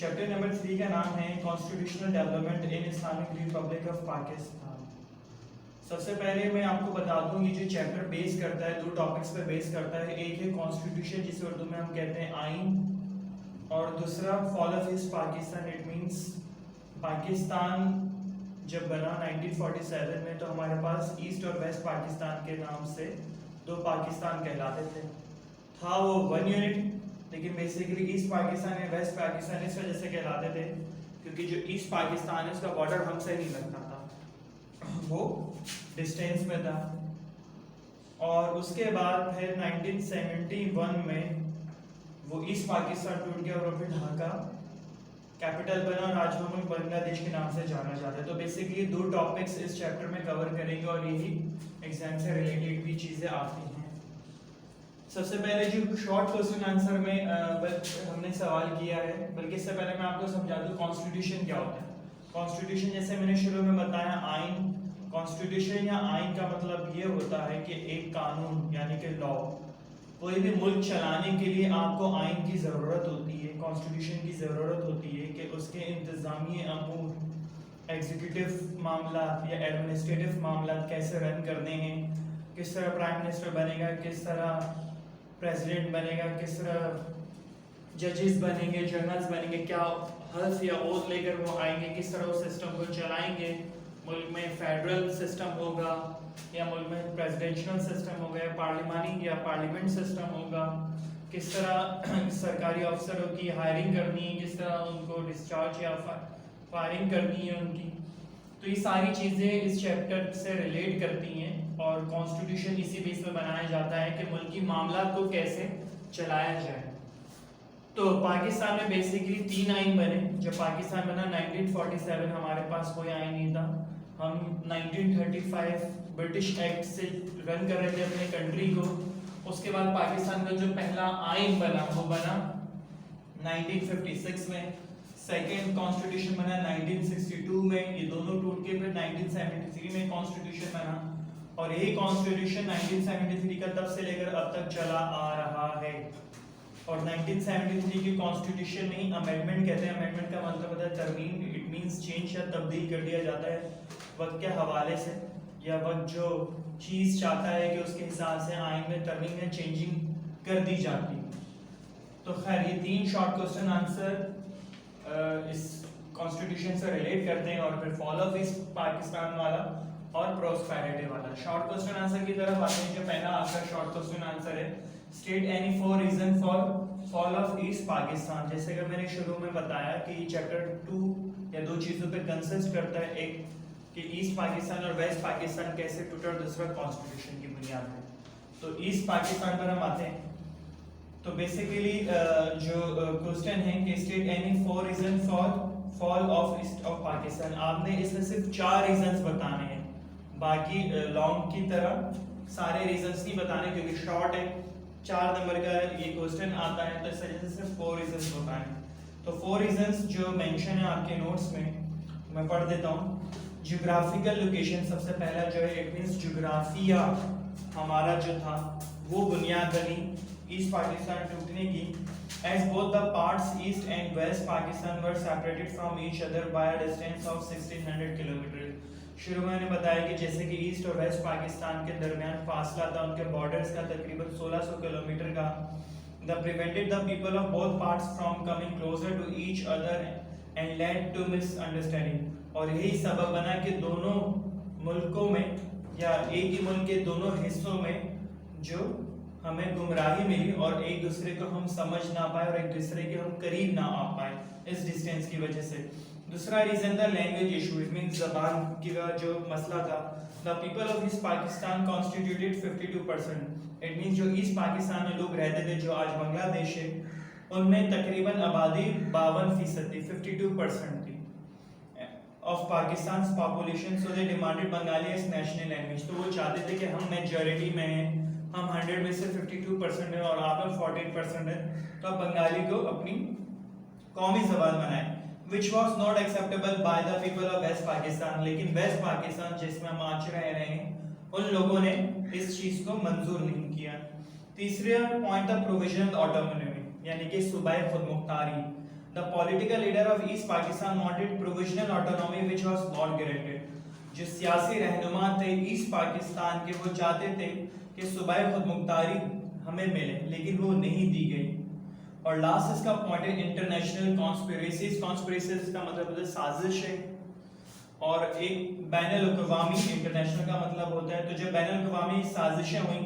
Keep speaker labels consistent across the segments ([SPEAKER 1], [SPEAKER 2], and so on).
[SPEAKER 1] Chapter number 3 का नाम है constitutional development in Islamic Republic of Pakistan. सबसे पहले मैं आपको बता दूं ये जो चैप्टर बेस करता है दो टॉपिक्स पे बेस करता है। एक है कॉन्स्टिट्यूशन जिसे उर्दू में हम कहते हैं आइन, और दूसरा fall of East Pakistan. It means Pakistan जब बना 1947 में तो हमारे पास ईस्ट और वेस्ट पाकिस्तान के नाम से दो पाकिस्तान कहलाते थे। था वो वन यूनिट, लेकिन बेसिकली ईस्ट पाकिस्तान या वेस्ट पाकिस्तान इस वजह से कहलाते थे क्योंकि जो ईस्ट पाकिस्तान है उसका बॉर्डर हमसे नहीं लगता था, वो डिस्टेंस में था। और उसके बाद फिर 1971 में वो ईस्ट पाकिस्तान टूट गया और फिर ढाका कैपिटल बना और आज हम बांग्लादेश के नाम से जाना जाता है। तो बेसिकली दो टॉपिक्स इस चैप्टर में कवर करेंगे और यही एग्जाम से रिलेटेड भी चीज़ें आती हैं। सबसे पहले जो शॉर्ट क्वेश्चन आंसर में हमने सवाल किया है, बल्कि इससे पहले मैं आपको समझा दूं कॉन्स्टिट्यूशन क्या होता है। कॉन्स्टिट्यूशन जैसे मैंने शुरू में बताया आइन, कॉन्स्टिट्यूशन या आइन का मतलब ये होता है कि एक कानून यानी कि लॉ। कोई भी मुल्क चलाने के लिए आपको आइन की ज़रूरत होती है, कॉन्स्टिट्यूशन की ज़रूरत होती है कि उसके इंतज़ामी अमूर, एग्जीक्यूटिव मामला या एडमिनिस्ट्रेटिव मामला कैसे रन करने हैं, किस तरह प्राइम मिनिस्टर बनेगा, किस तरह प्रेसिडेंट बनेगा, किस तरह जजेस बनेंगे, जनरल्स बनेंगे, क्या हल्फ या ओथ लेकर वो आएंगे, किस तरह उस सिस्टम को चलाएंगे। मुल्क में फेडरल सिस्टम होगा या मुल्क में प्रेसिडेंशियल सिस्टम होगा या पार्लिमानी या पार्लियामेंट सिस्टम होगा, किस तरह सरकारी अफसरों की हायरिंग करनी है, किस तरह उनको डिस्चार्ज या फायरिंग करनी है उनकी। तो ये सारी चीज़ें इस चैप्टर से रिलेट करती हैं और कॉन्स्टिट्यूशन इसी बेस पे बनाया जाता है कि मुल्की मामला को कैसे चलाया जाए। तो पाकिस्तान में बेसिकली 3 आइन बने। जब पाकिस्तान बना 1947 हमारे पास कोई आइन नहीं था। हम 1935 ब्रिटिश एक्ट से रन कर रहे थे अपने कंट्री को। उसके बाद पाकिस्तान का जो पहला आइन बना वो बना 1956 में। सेकेंड कॉन्स्टिट्यूशन बना 1962 में। ये दोनों टूट के फिर 1973 में कॉन्स्टिट्यूशन बना और यही कॉन्स्टिट्यूशन 1973 का तब से लेकर अब तक चला आ रहा है। और 1973 की कॉन्स्टिट्यूशन में ही अमेंडमेंट कहते हैं। अमेंडमेंट का मतलब होता है तरमीम। इट मींस चेंज या तब्दील कर दिया जाता है वक्त के हवाले से, या वक्त जो चीज़ चाहता है कि उसके हिसाब से आइन में तरमीम या चेंजिंग कर दी जाती है। तो खैर ये 3 शॉर्ट क्वेश्चन आंसर इस कॉन्स्टिट्यूशन से रिलेट करते हैं और फिर फॉल ऑफ ईस्ट पाकिस्तान वाला और प्रोस्पेरिटी वाला। शॉर्ट क्वेश्चन आंसर की तरफ आते हैं। जो पहला आपका शॉर्ट क्वेश्चन आंसर है, state any 4 reason for fall of East Pakistan. जैसे कि मैंने शुरू में बताया कि चैप्टर 2 या 2 चीज़ों पे कंसिस्ट करता है, एक कि ईस्ट पाकिस्तान और वेस्ट पाकिस्तान कैसे टूटा और दूसरा कॉन्स्टिट्यूशन की बुनियाद पे। तो ईस्ट पाकिस्तान पर हम आते हैं। तो बेसिकली जो क्वेश्चन है कि state any 4 reason for fall of East of Pakistan. आपने इसमें सिर्फ 4 रीजंस बताने हैं, बाकी लॉन्ग की तरह सारे रीजंस नहीं बताने क्योंकि शॉर्ट है। 4 नंबर का ये क्वेश्चन आता है तो इस वजह से सिर्फ 4 रीजंस बताने। तो 4 रीजंस जो मेंशन है आपके नोट्स में मैं पढ़ देता हूँ। ज्योग्राफिकल लोकेशन सबसे पहला जो है, इट मींस ज्योग्राफिया हमारा जो था वो बुनियाद बनी ईस्ट पाकिस्तान टूटने की। As both the parts east and west Pakistan were separated from each other by a distance of 1600 kilometre. शुरू में मैंने बताया कि जैसे कि ईस्ट और वेस्ट पाकिस्तान के दरमियान फासला था उनके बॉर्डर्स का तकरीबन 1600 किलोमीटर का। The prevented the people of both parts from coming closer to each other and led to misunderstanding। और यही सबब बना कि दोनों मुल्कों में या एक ही मुल्क के दोनों हिस्सों में जो हमें गुमराही मिली और एक दूसरे को हम समझ ना पाए और एक दूसरे के हम करीब ना आ पाए इस डिस्टेंस की वजह से। दूसरा रीजन था लैंग्वेज इशू। इट मींस ज़बान का जो मसला था। The people of East Pakistan constituted 52%। It means जो ईस्ट पाकिस्तान में लोग रहते थे जो आज बांग्लादेश है उनमें तकरीबन आबादी 52% थी, 52% थी of Pakistan population. So they demanded Bengali as national language. तो वो चाहते थे कि हम मेजॉरिटी में हैं, हम 100 में से 52% है और आप लोग 48% है, तो आप बंगाली को अपनी कौमी ज़बान बनाएं। Which was not acceptable by the people of West Pakistan. लेकिन वेस्ट पाकिस्तान जिसमें हम आज रह रहे हैं उन लोगों ने इस चीज़ को मंजूर नहीं किया। तीसरा पॉइंट था प्रोविजनल ऑटोनॉमी, यानी कि सूबाई खुद मुख्तारी। The political leader of East Pakistan wanted provisional autonomy which was not granted. जो सियासी रहनुमा थे ईस्ट पाकिस्तान के, वो चाहते थे कि सूबाए खुद मुख्तारी हमें मिले, लेकिन वो नहीं दी गई। और लास्ट इसका पॉइंट है इंटरनेशनल कॉन्स्पिरेसीज। कॉन्स्पिरेसीज का मतलब होता है साजिश है, और एक बैनुल-अक़वामी, इंटरनेशनल का मतलब होता है, तो जब बैनुल-अक़वामी साजिशें हुई,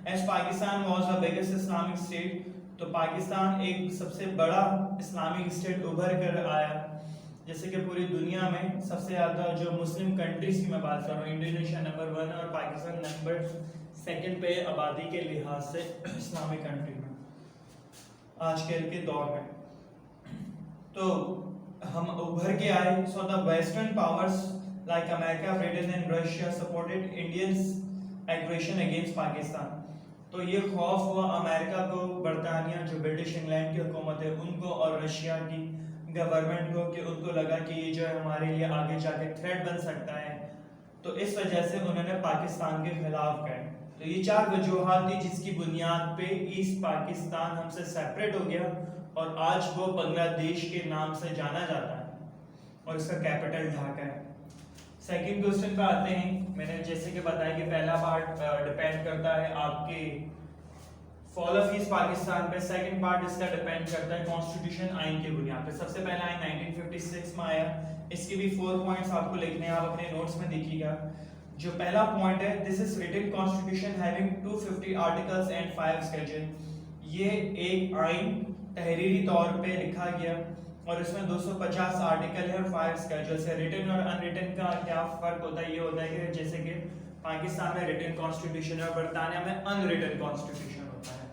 [SPEAKER 1] as Pakistan was the biggest Islamic state, तो पाकिस्तान एक सबसे बड़ा इस्लामिक स्टेट उभर कर आया। जैसे कि पूरी दुनिया में सबसे ज़्यादा जो मुस्लिम कंट्रीज की मैं बात कर रहा हूँ, इंडोनेशिया नंबर 1 और पाकिस्तान नंबर 2 पे आबादी के लिहाज से इस्लामिक कंट्री में आजकल के दौर में। तो हम उभर के आए। So the western powers like America, Britain and Russia supported Indians aggression against Pakistan. तो ये खौफ हुआ अमेरिका को, बरतानिया जो ब्रिटिश इंग्लैंड की हुकूमत है उनको, और रशिया की गवर्नमेंट को, कि उनको लगा कि ये जो है हमारे लिए आगे जाके थ्रेट बन सकता है, तो इस वजह से उन्होंने पाकिस्तान के खिलाफ गए। तो ये 4 वजूहात थी जिसकी बुनियाद पे ईस्ट पाकिस्तान हमसे सेपरेट हो गया, और आज वो बांग्लादेश के नाम से जाना जाता है, और इसका कैपिटल ढाका है। सेकंड क्वेश्चन पे आते हैं। मैंने जैसे कि बताया कि पहला पार्ट डिपेंड करता है आपके फॉल ऑफ ईस्ट पाकिस्तान पे, सेकंड पार्ट इसका डिपेंड करता है कॉन्स्टिट्यूशन आइन के बुनियाद पे। सबसे पहला आइन 1956 में आया, इसके भी 4 पॉइंट्स आपको लिखने हैं, आप अपने नोट्स में देखिएगा। जो पहला पॉइंट है, this is written constitution having 250 articles and 5 schedule. ये एक आइन तहरीरी तौर पे लिखा गया, और इसमें 250 आर्टिकल है और 5 स्केड्यूल है। रिटन और अनरिटन का क्या फर्क होता है? ये होता है कि जैसे कि पाकिस्तान में रिटन कॉन्स्टिट्यूशन है और बरतानिया में अनरिटन कॉन्स्टिट्यूशन होता है।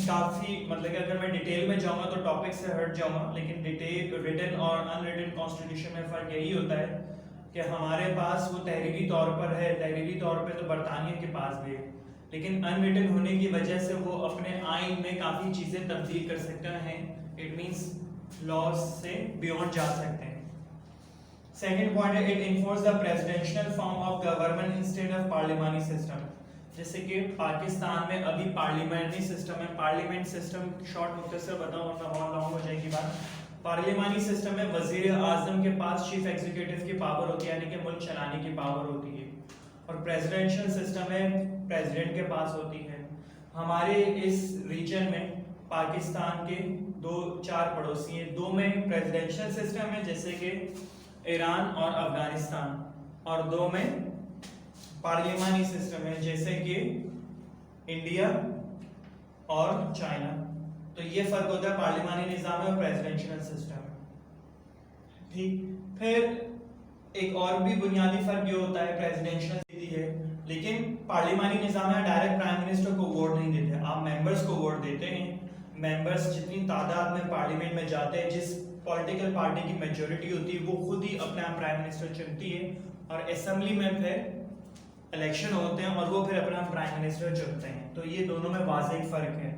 [SPEAKER 1] काफी मतलब कि अगर मैं डिटेल में जाऊंगा तो टॉपिक से हट जाऊंगा, लेकिन डिटेल रिटन और अनरिटन कॉन्स्टिट्यूशन में फर्क यही होता है कि हमारे पास वो तहरीरी तौर पर है, तहरीरी तौर पे तो बरतानिया के पास भी है, लेकिन अनरिटन होने की वजह से वो अपने आइन में काफी चीजें तब्दील कर सकते हैं। इट मींस लॉज से बियॉन्ड जा सकते हैं। सेकंड पॉइंट है, it enforce the presidential form of government instead of parliamentary system. जैसे कि पाकिस्तान में अभी पार्लियामेंट्री सिस्टम है। पार्लियामेंट सिस्टम शॉर्ट मुख्तसर बताऊं वरना बहुत लॉन्ग हो जाएगी बात। पार्लियामेंट्री सिस्टम में वजीर आजम के पास चीफ एग्जीक्यूटिव की पावर होती है, यानी कि मुल्क चलाने की पावर होती है, और प्रेसिडेंशियल सिस्टम में प्रेसिडेंट के पास होती है। हमारे इस रीजन में पाकिस्तान के 2-4 पड़ोसी हैं, 2 में प्रेसिडेंशियल सिस्टम है जैसे कि ईरान और अफगानिस्तान, और 2 में पार्लियामानी सिस्टम है जैसे कि इंडिया और चाइना। तो ये फर्क होता है पार्लियामानी निजाम और प्रेसिडेंशियल सिस्टम। ठीक, फिर एक और भी बुनियादी फर्क ये होता है, प्रेसिडेंशियल सीधी है, लेकिन पार्लियामानी निजाम में डायरेक्ट प्राइम मिनिस्टर को वोट नहीं देते, आप मेंबर्स को वोट देते हैं। मेंबर्स जितनी तादाद में पार्लियामेंट में जाते हैं, जिस पॉलिटिकल पार्टी की मेजोरिटी होती है वो खुद ही अपना प्राइम मिनिस्टर चुनती है, और असेंबली में फिर इलेक्शन होते हैं और वो फिर अपना प्राइम मिनिस्टर चुनते हैं। तो ये दोनों में वाज़ेह फर्क है,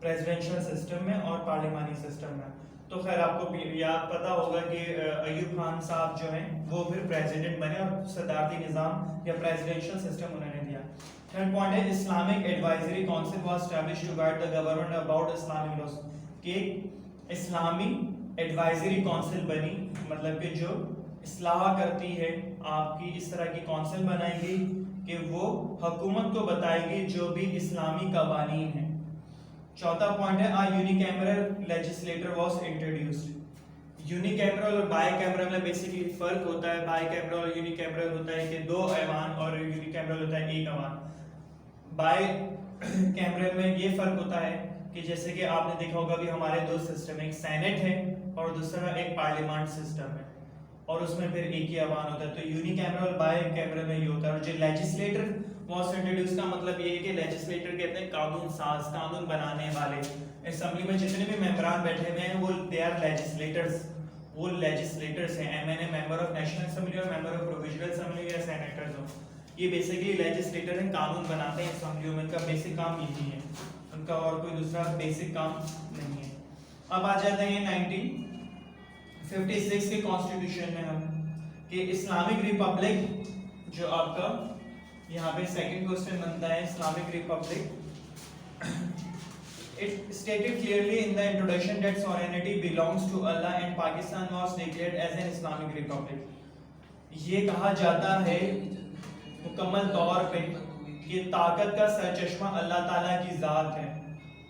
[SPEAKER 1] प्रेसिडेंशियल सिस्टम में और पार्लियामानी सिस्टम में। तो खैर आपको याद पता होगा कि अयूब खान साहब जो हैं वो फिर प्रेसिडेंट बने और सदारती निज़ाम या प्रेसिडेंशियल सिस्टम उन्होंने दिया। थर्ड पॉइंट है, Islamic advisory council was established to guide the government about Islamic laws. कि इस्लामी एडवाइजरी काउंसिल बनी, मतलब कि जो इस्लाह करती है आपकी, इस तरह की काउंसिल बनाई गई कि वो हुकूमत को बताएगी जो भी इस्लामी कवानीन है। चौथा पॉइंट है, a unicameral legislature was introduced. Unicameral और बाइकैमरल में बेसिकली फर्क होता है। बाइकैमरल और यूनिकैमरल होता है कि 2 ऐवान, और यूनिकैमरल होता है 1 ऐवान। बाइकैमरल में ये फर्क होता है कि जैसे कि आपने देखा होगा कि हमारे 2 सिस्टम है, एक सेनेट है और दूसरा एक पार्लियामेंट सिस्टम है, और उसमें फिर एक ही ऐवान होता है। तो यूनिकैमरल और बाइकैमरल में ये होता है। और जो लेजिस्लेटर वाज इंट्रोड्यूस का मतलब ये है कि लेजिस्लेटर कहते हैं कानून साज, कानून बनाने वाले। असेंबली में जितने भी मेंबरान बैठे हुए हैं वो दे आर लेजिस्लेटर्स, वो लेजिस्लेटर्स हैं। MNA member of national assembly और मेंबर ऑफ प्रोविंशियल असेंबली या सेनेटर्स हो, ये बेसिकली लेजिस्लेटर हैं, कानून बनाते हैं असेंबलियों में। इनका बेसिक काम यही है, उनका और कोई दूसरा बेसिक काम नहीं है। अब आ जाते हैं 1956 के कॉन्स्टिट्यूशन में हम कि इस्लामिक रिपब्लिक, जो आपका यहाँ पे सेकंड क्वेश्चन बनता है, Islamic Republic It stated clearly in the introduction that sovereignty belongs to Allah and Pakistan was declared as an Islamic Republic. ये कहा जाता है मुकम्मल तौर पे कि ताकत का सरचश्मा अल्लाह ताला की ज़ात है,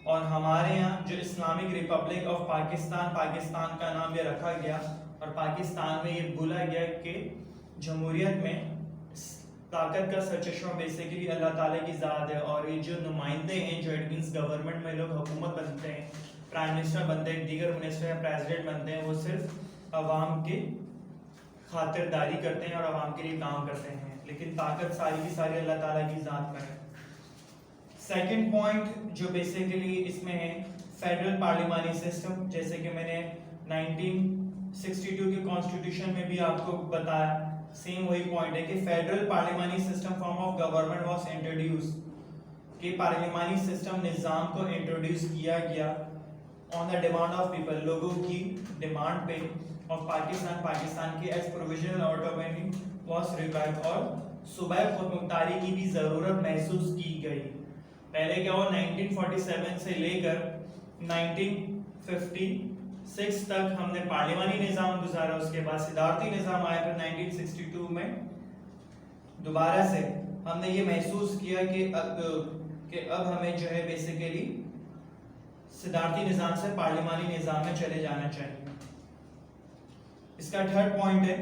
[SPEAKER 1] और हमारे यहाँ जो इस्लामिक रिपब्लिक ऑफ पाकिस्तान का नाम ये रखा गया, और पाकिस्तान में ये बोला गया कि जमहूरियत में ताकत का सरचश्मा बेसिकली अल्लाह ताला की ज़ात है। और ये जो नुमाइंदे हैं, जो इट मीन्स गवर्नमेंट में लोग हुकूमत बनते हैं, प्राइम मिनिस्टर बनते हैं, दीगर मिनिस्टर या प्रेसिडेंट बनते हैं, वो सिर्फ अवाम की खातिरदारी करते हैं और अवाम के लिए काम करते हैं, लेकिन ताकत सारी की सारी अल्लाह ताला की ज़ात पर है। सेकंड पॉइंट जो बेसिकली इसमें है फेडरल पार्लिमानी सिस्टम, जैसे कि मैंने 1962 के कॉन्स्टिट्यूशन में भी आपको बताया, सेम वही पॉइंट है कि फेडरल पार्लिमानी system form of government was introduce, कि पार्लिमानी सिस्टम निज़ाम को इंट्रोड्यूस किया गया on the demand of people, लोगों की डिमांड पे, ऑफ पाकिस्तान की as provisional autonomy was required, और सूबाई खुदमुख्तारी की भी ज़रूरत महसूस की गई। पहले क्या हुआ, 1947 से लेकर 1956 तक हमने पार्लिमानी निज़ाम गुजारा, उसके बाद सिदारती निज़ाम आया, फिर 1962 में दोबारा से हमने ये महसूस किया कि अब हमें जो है बेसिकली सिदारती निज़ाम से पार्लिमानी निज़ाम में चले जाना चाहिए। इसका थर्ड पॉइंट है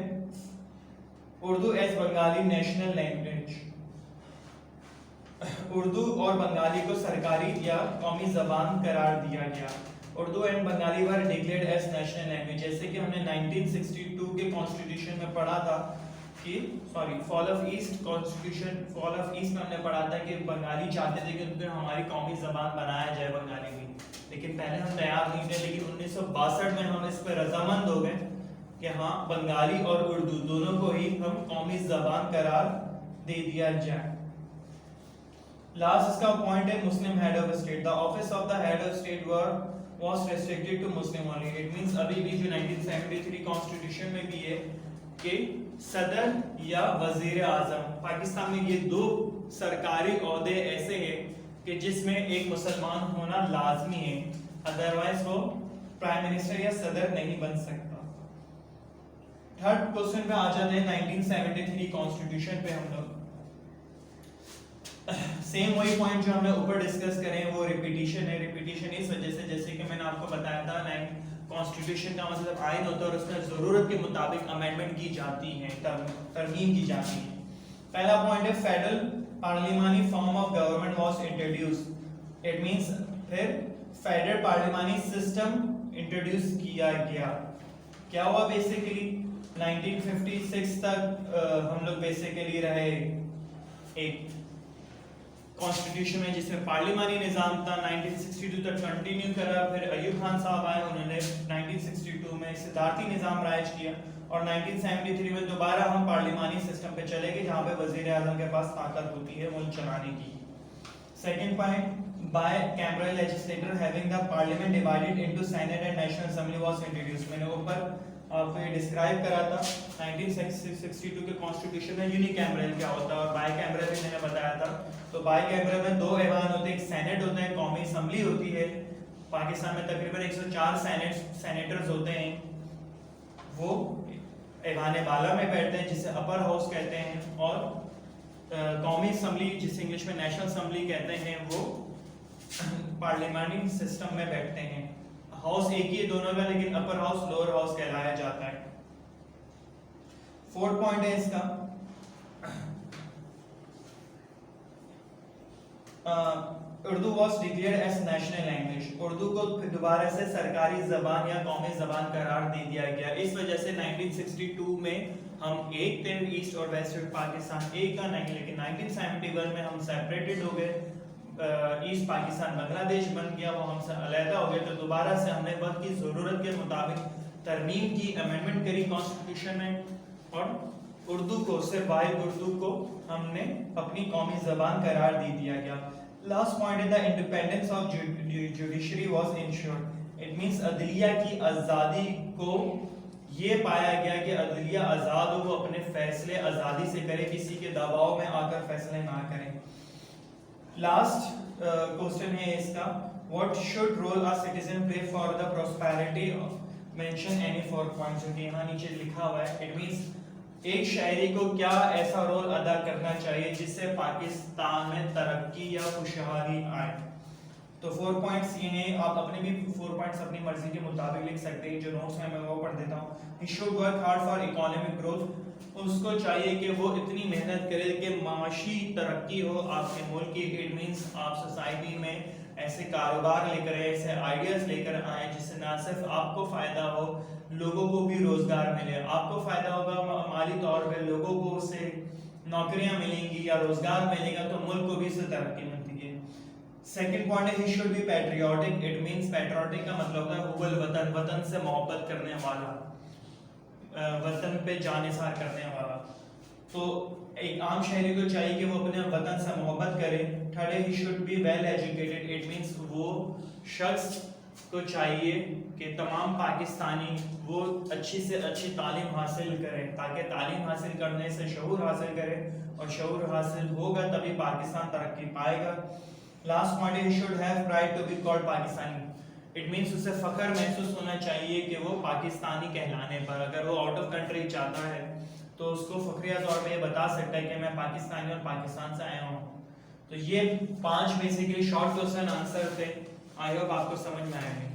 [SPEAKER 1] Urdu as Bengali national language, Urdu और बंगाली को सरकारी या कौमी ज़बान करार दिया गया। Urdu and Bengali were declared as national language, जैसे कि हमने 1962 के कॉन्स्टिट्यूशन में पढ़ा था कि फॉल ऑफ ईस्ट में हमने पढ़ा था कि बंगाली चाहते थे कि उनको हमारी कौमी ज़बान बनाया जाए बंगाली में, लेकिन पहले हम तैयार नहीं थे, लेकिन 1962 में हम इस पर रजामंद हो गए कि हाँ बंगाली और उर्दू दोनों को ही हम कौमी ज़बान करार दे दिया जाए। लास्ट इसका पॉइंट है Muslim head of state, the office of the head of state was restricted to Muslim only. It means अभी भी जो 1973 कॉन्स्टिट्यूशन में भी है कि सदर या वजीर आजम, पाकिस्तान में ये दो सरकारी ओहदे ऐसे हैं कि जिसमें एक मुसलमान होना लाजमी है, अदरवाइज वो प्राइम मिनिस्टर या सदर नहीं बन सकता। थर्ड क्वेश्चन पे आ जाते हैं 1973 कॉन्स्टिट्यूशन पे हम लोग। सेम वही पॉइंट जो हमने ऊपर डिस्कस करे हैं, वो रिपीटिशन है। रिपीटिशन इस वजह से, जैसे कि मैंने आपको बताया था, कॉन्स्टिट्यूशन का मतलब आइन होता है और उसमें जरूरत के मुताबिक अमेंडमेंट की जाती है, तरमीम की जाती है। पहला पॉइंट है फेडरल पार्लिमानी form of government was introduced, it means फिर फेडरल पार्लिमानी सिस्टम इंट्रोड्यूस किया गया। क्या हुआ बेसिकली 1956 तक हम लोग बेसिकली रहे एक कॉन्स्टिट्यूशन में जिसमें पार्लिमानी निज़ाम था, 1962 तक कंटिन्यू करा, फिर अयूब खान साहब आए, उन्होंने 1962 में सिदारती निज़ाम राइज किया, और 1973 में दोबारा हम पार्लिमानी सिस्टम पे चले गए जहाँ पे वजीर आज़म के पास ताकत होती है मुल्क चलाने की। Second point, bicameral legislature having the parliament divided into senate and national assembly was introduced. मैंने ऊपर आपको ये डिस्क्राइब करा था 1962 के कॉन्स्टिट्यूशन में यूनिकैमरल क्या होता है, और बाय कैमरल भी मैंने बताया था। तो बाय कैमरल में दो ऐवान होते हैं, एक सेनेट होता है, कौमी असेंबली होती है। पाकिस्तान में तकरीबन 104 सेनेटर्स होते हैं, वो ऐवान बाला में बैठते हैं जिसे अपर हाउस कहते हैं, और कौमी असेंबली जिसे इंग्लिश में नेशनल असेंबली कहते हैं वो पार्लियामेंट्री सिस्टम में बैठते हैं। हाउस एक ही है दोनों का, लेकिन अपर हाउस लोअर हाउस कहलाया जाता है। फोर्थ पॉइंट है इसका Urdu was declared as national language, Urdu को दोबारा से सरकारी जबान या कौमी जबान करार दे दिया गया। इस वजह से 1962 में हम एक थे, ईस्ट और वेस्ट पाकिस्तान एक का नहीं, लेकिन 1971 में हम सेपरेटेड हो गए, ईस्ट पाकिस्तान बांग्लादेश बन गया, वो हमसे अलहदा हो गया। तो दोबारा से हमने वक्त की ज़रूरत के मुताबिक तरमीम की, अमेंडमेंट करी कॉन्स्टिट्यूशन में, और उर्दू को, सिर्फ वाहिद उर्दू को हमने अपनी कौमी ज़बान करार दे दिया गया। लास्ट पॉइंट है the independence of judiciary was insured, it means अदलिया की आज़ादी को ये पाया गया कि अदलिया आज़ाद हो, वो अपने फैसले आज़ादी से करे, किसी के दबाव में आकर फैसले ना करें। लास्ट क्वेश्चन है इसका, What should role a citizen play for the prosperity of mention any 4 points जो कि यहाँ नीचे लिखा हुआ है. It means एक शहरी को क्या ऐसा रोल अदा करना चाहिए जिससे पाकिस्तान में तरक्की या खुशहाली आए. तो 4 पॉइंट्स ये हैं. आप अपने भी 4 पॉइंट्स अपनी मर्जी के मुताबिक लिख सकते हैं. जो नोट्स हैं मैं वो पढ़ देता हूँ. He should work hard for economic growth. उसको चाहिए कि वो इतनी मेहनत करे कि माशी तरक्की हो आपके मुल्क की. इट मींस आप सोसाइटी में ऐसे कारोबार लेकर आए, ऐसे आइडियाज लेकर आए जिससे ना सिर्फ आपको फायदा हो, लोगों को भी रोजगार मिले. आपको फायदा होगा माली तौर पे, लोगों को उससे नौकरियां मिलेंगी या रोजगार मिलेगा तो मुल्क को भी इससे तरक्की मिलती है. सेकंड पॉइंट है he should be patriotic. It means patriotic का मतलब होता है हुबल वतन, वतन से मोहब्बत करने वाला, वतन पे जानिसार करने वाला. तो एक आम शहरी को चाहिए कि वो अपने वतन से मोहब्बत करे. थर्ड है he should be well educated. It means वो शख्स को चाहिए कि तमाम पाकिस्तानी वो अच्छी से अच्छी तालीम हासिल करें, ताकि तालीम हासिल करने से शऊर हासिल करें और शऊर हासिल होगा तभी पाकिस्तान तरक्की पाएगा. लास्ट पॉइंट है he should have pride to be called Pakistani. It means उसे फख्र महसूस होना चाहिए कि वो पाकिस्तानी कहलाने पर. अगर वो आउट ऑफ कंट्री जाता है तो उसको फखरिया तौर पे ये बता सकता है कि मैं पाकिस्तानी और पाकिस्तान से आया हूँ. तो ये 5 बेसिकली शॉर्ट क्वेश्चन आंसर थे. आई होप आपको समझ में आएंगे.